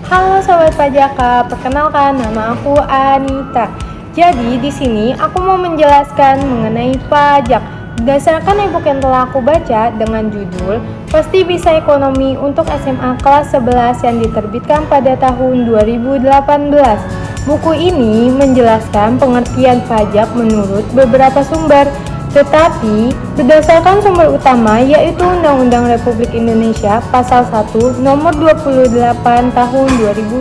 Halo Sobat Pajaka, perkenalkan nama aku Anita. Jadi di sini aku mau menjelaskan mengenai pajak. Berdasarkan e-book yang telah aku baca dengan judul Pasti Bisa Ekonomi untuk SMA kelas 11 yang diterbitkan pada tahun 2018. Buku ini menjelaskan pengertian pajak menurut beberapa sumber. Tetapi, berdasarkan sumber utama yaitu Undang-Undang Republik Indonesia Pasal 1 Nomor 28 Tahun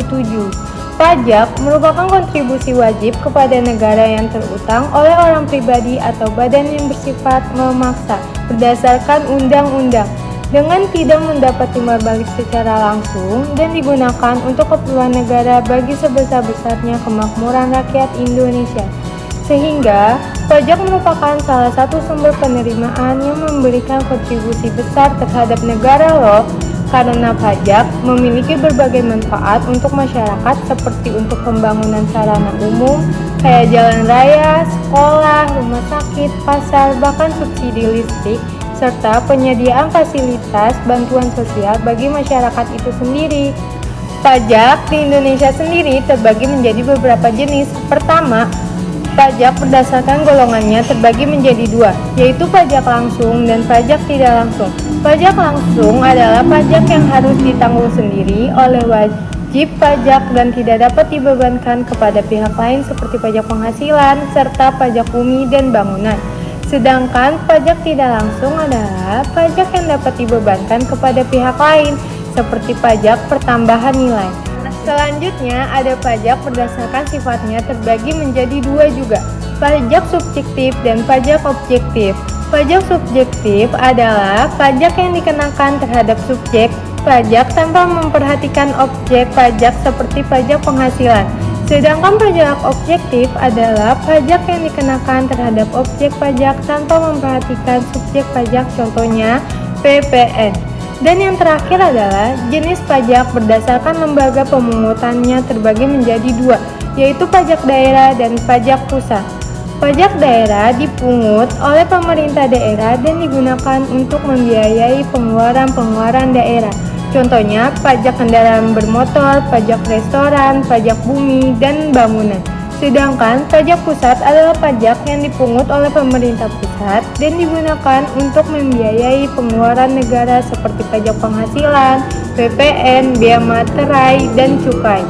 2007. Pajak merupakan kontribusi wajib kepada negara yang terutang oleh orang pribadi atau badan yang bersifat memaksa berdasarkan undang-undang dengan tidak mendapat timbal balik secara langsung dan digunakan untuk keperluan negara bagi sebesar-besarnya kemakmuran rakyat Indonesia. Sehingga, pajak merupakan salah satu sumber penerimaan yang memberikan kontribusi besar terhadap negara loh. Karena pajak memiliki berbagai manfaat untuk masyarakat seperti untuk pembangunan sarana umum, kayak jalan raya, sekolah, rumah sakit, pasar, bahkan subsidi listrik, serta penyediaan fasilitas bantuan sosial bagi masyarakat itu sendiri. Pajak di Indonesia sendiri terbagi menjadi beberapa jenis. Pertama, pajak berdasarkan golongannya terbagi menjadi dua, yaitu pajak langsung dan pajak tidak langsung. Pajak langsung adalah pajak yang harus ditanggung sendiri oleh wajib pajak dan tidak dapat dibebankan kepada pihak lain seperti pajak penghasilan serta pajak bumi dan bangunan. Sedangkan pajak tidak langsung adalah pajak yang dapat dibebankan kepada pihak lain seperti pajak pertambahan nilai. Selanjutnya ada pajak berdasarkan sifatnya terbagi menjadi dua juga, pajak subjektif dan pajak objektif. Pajak subjektif adalah pajak yang dikenakan terhadap subjek pajak tanpa memperhatikan objek pajak seperti pajak penghasilan. Sedangkan pajak objektif adalah pajak yang dikenakan terhadap objek pajak tanpa memperhatikan subjek pajak, contohnya PPN. Dan yang terakhir adalah jenis pajak berdasarkan lembaga pemungutannya terbagi menjadi dua, yaitu pajak daerah dan pajak pusat. Pajak daerah dipungut oleh pemerintah daerah dan digunakan untuk membiayai pengeluaran daerah. Contohnya pajak kendaraan bermotor, pajak restoran, pajak bumi, dan bangunan. Sedangkan pajak pusat adalah pajak yang dipungut oleh pemerintah pusat dan digunakan untuk membiayai pengeluaran negara seperti pajak penghasilan, PPN, bea materai, dan cukai.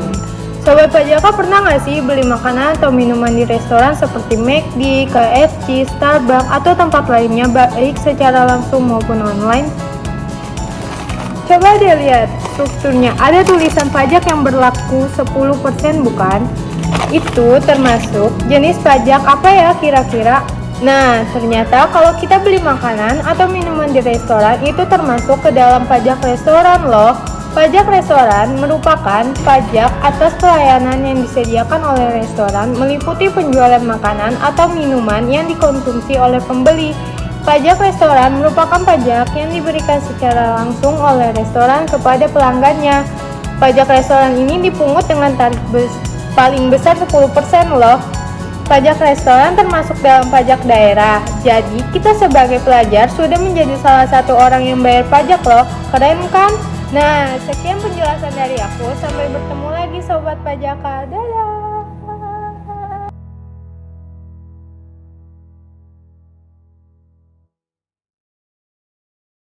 Sobat Pajaka pernah nggak sih beli makanan atau minuman di restoran seperti McD, KFC, Starbucks, atau tempat lainnya baik secara langsung maupun online? Coba deh lihat strukturnya, ada tulisan pajak yang berlaku 10% bukan? Itu termasuk jenis pajak apa ya kira-kira? Nah, ternyata kalau kita beli makanan atau minuman di restoran itu termasuk ke dalam pajak restoran loh. Pajak restoran merupakan pajak atas pelayanan yang disediakan oleh restoran meliputi penjualan makanan atau minuman yang dikonsumsi oleh pembeli. Pajak restoran merupakan pajak yang diberikan secara langsung oleh restoran kepada pelanggannya. Pajak restoran ini dipungut dengan tarif paling besar 10% loh. Pajak restoran termasuk dalam pajak daerah. Jadi kita sebagai pelajar sudah menjadi salah satu orang yang bayar pajak loh. Keren kan? Nah, sekian penjelasan dari aku. Sampai bertemu lagi Sobat Pajaka. Dadah!